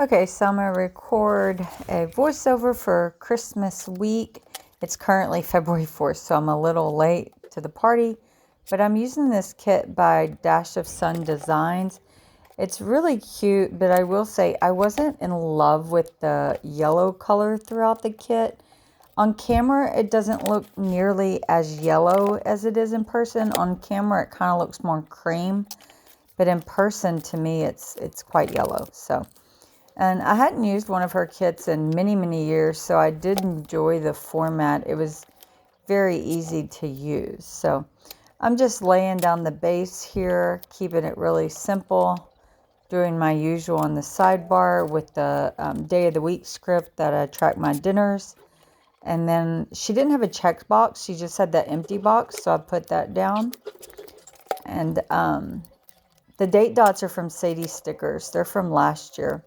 Okay, so I'm going to record a voiceover for Christmas week. It's currently February 4th, so I'm a little late to the party, but I'm using this kit by Dash of Sun Designs. It's really cute, but I will say I wasn't in love with the yellow color throughout the kit. On camera, it doesn't look nearly as yellow as it is in person. On camera, it kind of looks more cream, but in person, to me, it's quite yellow. And I hadn't used one of her kits in many, many years, so I did enjoy the format. It was very easy to use. So I'm just laying down the base here, keeping it really simple, doing my usual on the sidebar with the day of the week script that I track my dinners. And then she didn't have a check box. She just had that empty box, so I put that down. And the date dots are from Sadie Stickers. They're from last year.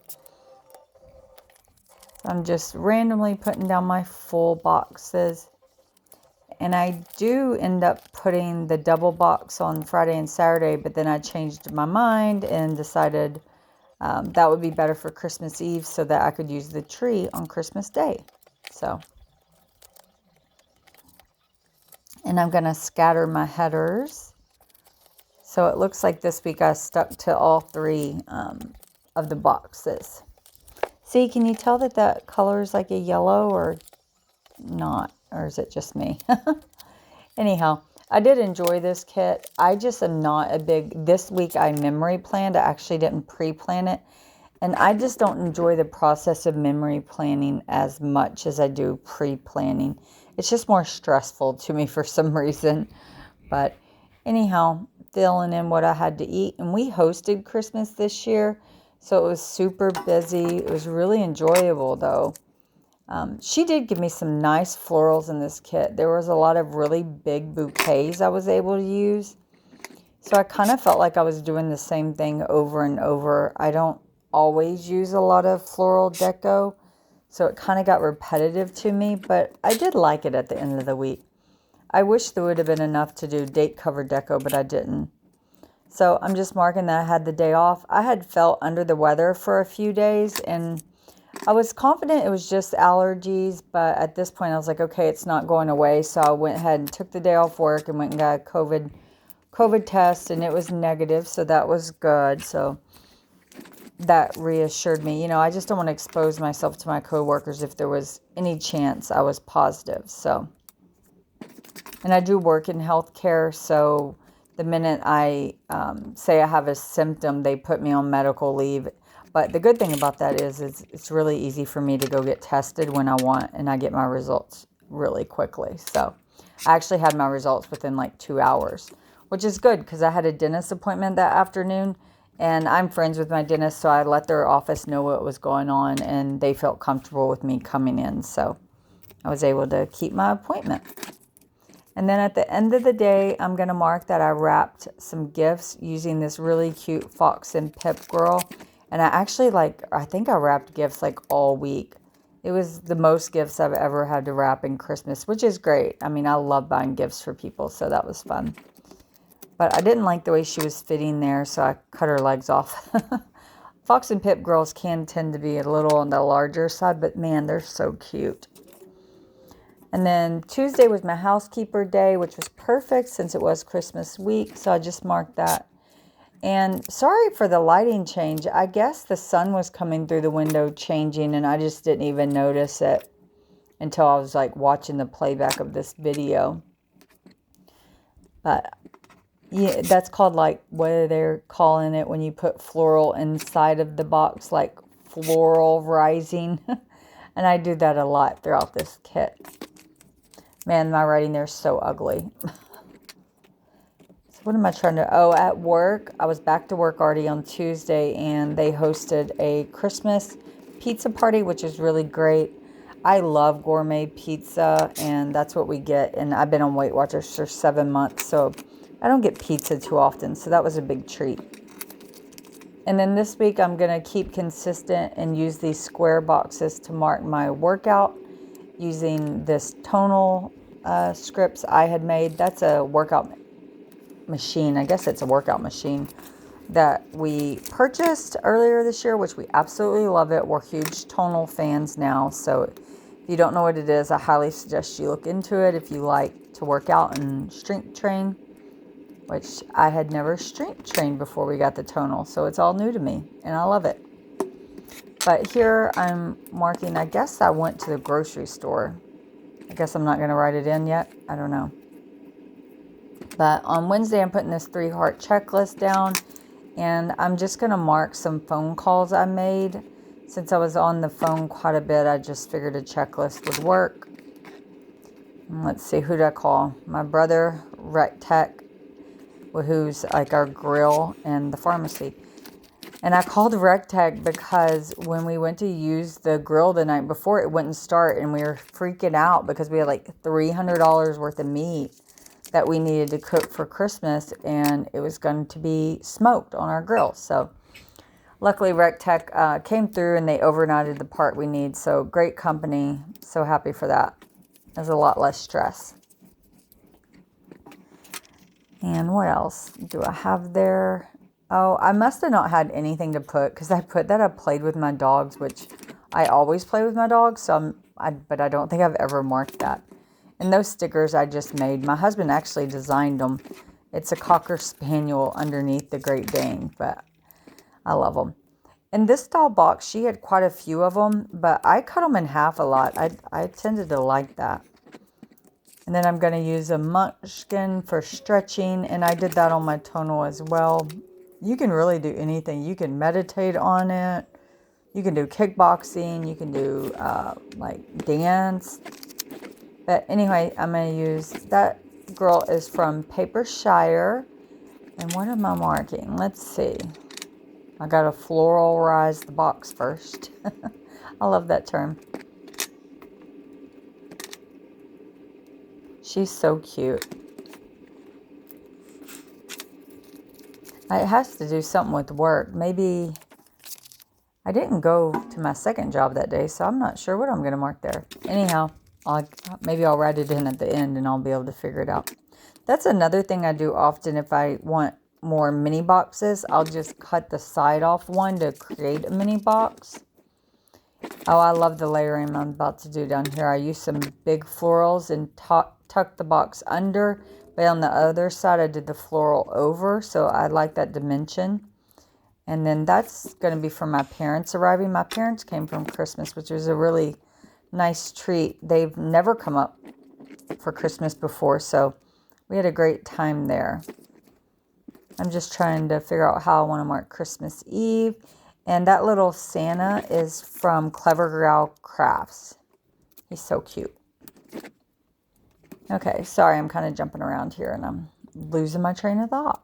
I'm just randomly putting down my full boxes. And I do end up putting the double box on Friday and Saturday, but then I changed my mind and decided that would be better for Christmas Eve so that I could use the tree on Christmas Day. And I'm going to scatter my headers. So it looks like this week I stuck to all three of the boxes. See, can you tell that that color is like a yellow or not? Or is it just me? Anyhow, I did enjoy this kit. I just am not a big, this week I memory planned. I actually didn't pre-plan it. And I just don't enjoy the process of memory planning as much as I do pre-planning. It's just more stressful to me for some reason. But anyhow, filling in what I had to eat. And we hosted Christmas this year, so it was super busy. It was really enjoyable though. She did give me some nice florals in this kit. There was a lot of really big bouquets I was able to use. So I kind of felt like I was doing the same thing over and over. I don't always use a lot of floral deco, so it kind of got repetitive to me, but I did like it at the end of the week. I wish there would have been enough to do date cover deco, but I didn't. So I'm just marking that I had the day off. I had felt under the weather for a few days, and I was confident it was just allergies, but at this point I was like, okay, it's not going away. So I went ahead and took the day off work and went and got a COVID test, and it was negative, so that was good. So that reassured me. You know, I just don't want to expose myself to my coworkers if there was any chance I was positive. So, and I do work in healthcare, so the minute I say I have a symptom, they put me on medical leave. But the good thing about that is it's really easy for me to go get tested when I want, and I get my results really quickly. So I actually had my results within like 2 hours, which is good because I had a dentist appointment that afternoon, and I'm friends with my dentist, so I let their office know what was going on, and they felt comfortable with me coming in. So I was able to keep my appointment. And then at the end of the day, I'm going to mark that I wrapped some gifts using this really cute Fox and Pip girl. And I think I wrapped gifts like all week. It was the most gifts I've ever had to wrap in Christmas, which is great. I mean, I love buying gifts for people, so that was fun. But I didn't like the way she was fitting there, so I cut her legs off. Fox and Pip girls can tend to be a little on the larger side, but man, they're so cute. And then Tuesday was my housekeeper day, which was perfect since it was Christmas week. So I just marked that. And sorry for the lighting change. I guess the sun was coming through the window changing, and I just didn't even notice it until I was like watching the playback of this video. But yeah, that's called like, what are they calling it when you put floral inside of the box, like floral rising. And I do that a lot throughout this kit. Man, my writing there is so ugly. So what am I trying to... Oh, at work, I was back to work already on Tuesday, and they hosted a Christmas pizza party, which is really great. I love gourmet pizza, and that's what we get. And I've been on Weight Watchers for 7 months, so I don't get pizza too often. So that was a big treat. And then this week, I'm going to keep consistent and use these square boxes to mark my workout, using this tonal scripts I had made. That's a workout machine. I guess it's a workout machine. that we purchased earlier this year, which we absolutely love it. We're huge tonal fans now. So if you don't know what it is, I highly suggest you look into it if you like to work out and strength train, which I had never strength trained before we got the tonal. So it's all new to me and I love it. But here I'm marking, I guess I went to the grocery store. I guess I'm not going to write it in yet. I don't know. But on Wednesday, I'm putting this 3-heart checklist down. And I'm just going to mark some phone calls I made. Since I was on the phone quite a bit, I just figured a checklist would work. And let's see, who did I call? My brother, Rec Tech, who's like our grill and the pharmacy. And I called Rectech because when we went to use the grill the night before, it wouldn't start. And we were freaking out because we had like $300 worth of meat that we needed to cook for Christmas. And it was going to be smoked on our grill. So luckily Rectech came through and they overnighted the part we need. So great company. So happy for that. There's a lot less stress. And what else do I have there? Oh, I must have not had anything to put because I put that I played with my dogs, which I always play with my dogs. So but I don't think I've ever marked that. And those stickers I just made. My husband actually designed them. It's a Cocker Spaniel underneath the Great Dane, but I love them. And this doll box, she had quite a few of them, but I cut them in half a lot. I tended to like that. And then I'm going to use a Munchkin for stretching, and I did that on my tonal as well. You can really do anything. You can meditate on it. You can do kickboxing. You can do like dance. But anyway, I'm going to use, that girl is from Papershire. And what am I marking? Let's see. I got to floralize the box first. I love that term. She's so cute. It has to do something with work. Maybe I didn't go to my second job that day, so I'm not sure what I'm going to mark there. Anyhow, maybe I'll write it in at the end and I'll be able to figure it out. That's another thing I do often if I want more mini boxes. I'll just cut the side off one to create a mini box. Oh, I love the layering I'm about to do down here. I use some big florals and tuck the box under. But on the other side, I did the floral over. So I like that dimension. And then that's going to be for my parents arriving. My parents came from Christmas, which was a really nice treat. They've never come up for Christmas before. So we had a great time there. I'm just trying to figure out how I want to mark Christmas Eve. And that little Santa is from Clever Gal Crafts. He's so cute. Okay, sorry, I'm kind of jumping around here and I'm losing my train of thought.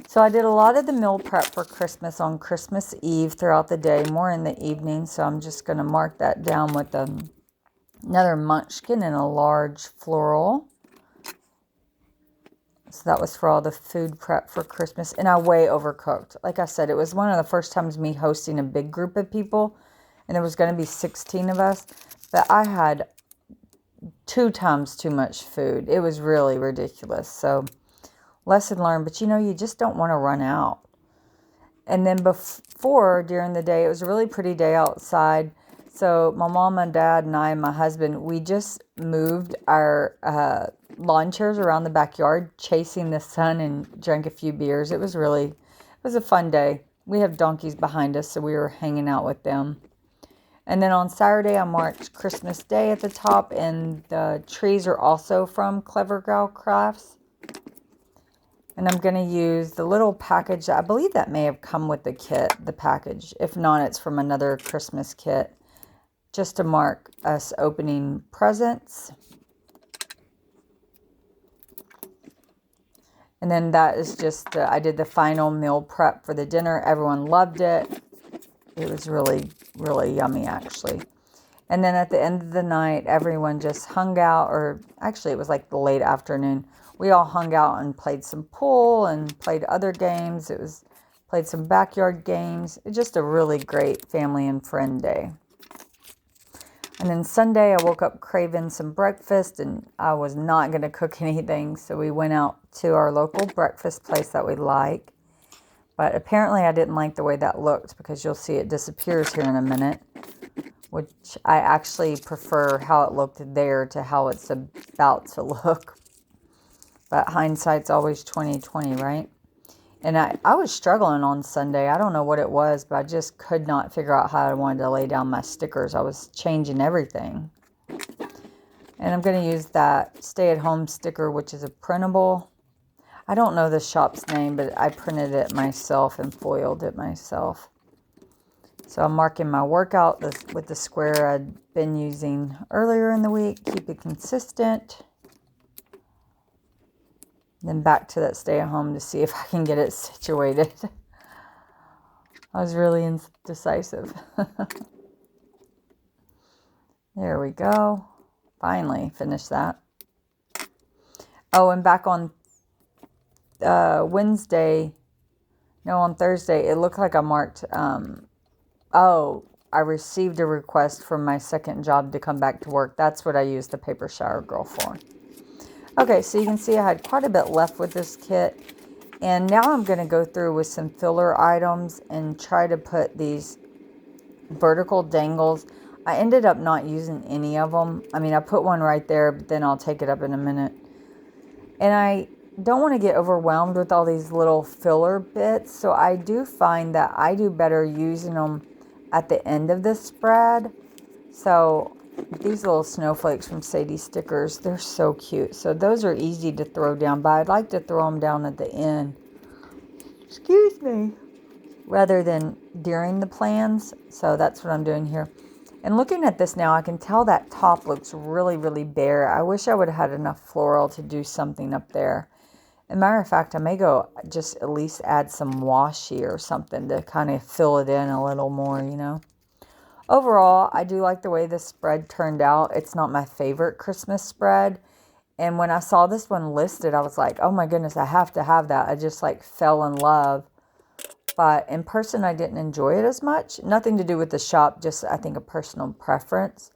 So I did a lot of the meal prep for Christmas on Christmas Eve throughout the day, more in the evening. So I'm just going to mark that down with another Munchkin and a large floral. So that was for all the food prep for Christmas. And I way overcooked. Like I said, it was one of the first times me hosting a big group of people. And there was going to be 16 of us. But I had 2 times too much food. It was really ridiculous. So lesson learned. But you just don't want to run out. And then during the day, it was a really pretty day outside. So my mom and dad and I and my husband, we just moved our lawn chairs around the backyard, chasing the sun, and drank a few beers. It was a fun day. We have donkeys behind us, so we were hanging out with them. And then on Saturday, I marked Christmas Day at the top, and the trees are also from Clever Gal Crafts. And I'm going to use the little package. I believe that may have come with the kit, the package. If not, it's from another Christmas kit, just to mark us opening presents. And then that is just, I did the final meal prep for the dinner. Everyone loved it. It was really, really yummy, actually. And then at the end of the night, everyone just hung out, or actually it was like the late afternoon. We all hung out and played some pool and played other games. Played some backyard games. It's just a really great family and friend day. And then Sunday, I woke up craving some breakfast, and I was not going to cook anything. So we went out to our local breakfast place that we like. But apparently I didn't like the way that looked, because you'll see it disappears here in a minute, which I actually prefer how it looked there to how it's about to look. But hindsight's always 20/20, right? And I was struggling on Sunday. I don't know what it was, but I just could not figure out how I wanted to lay down my stickers. I was changing everything. And I'm going to use that stay-at-home sticker, which is a printable. I don't know the shop's name, but I printed it myself and foiled it myself. So I'm marking my workout with the square I'd been using earlier in the week. Keep it consistent. Then back to that stay at home to see if I can get it situated. I was really indecisive. There we go. Finally finished that. Oh, and back on Thursday, it looked like I marked, I received a request from my second job to come back to work. That's what I used the paper shower girl for. Okay, so you can see I had quite a bit left with this kit. And now I'm going to go through with some filler items and try to put these vertical dangles. I ended up not using any of them. I mean, I put one right there, but then I'll take it up in a minute. And I don't want to get overwhelmed with all these little filler bits. So I do find that I do better using them at the end of the spread. So these little snowflakes from Sadie Stickers, they're so cute. So those are easy to throw down, but I'd like to throw them down at the end. Excuse me. Rather than during the plans. So that's what I'm doing here. And looking at this now, I can tell that top looks really, really bare. I wish I would have had enough floral to do something up there. As a matter of fact, I may go just at least add some washi or something to kind of fill it in a little more, you know. Overall, I do like the way this spread turned out. It's not my favorite Christmas spread. And when I saw this one listed, I was like, oh my goodness, I have to have that. I just like fell in love. But in person, I didn't enjoy it as much. Nothing to do with the shop, just I think a personal preference.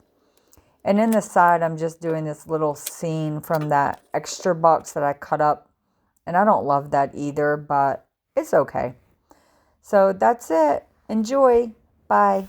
And in the side, I'm just doing this little scene from that extra box that I cut up. And I don't love that either, but it's okay. So that's it. Enjoy. Bye.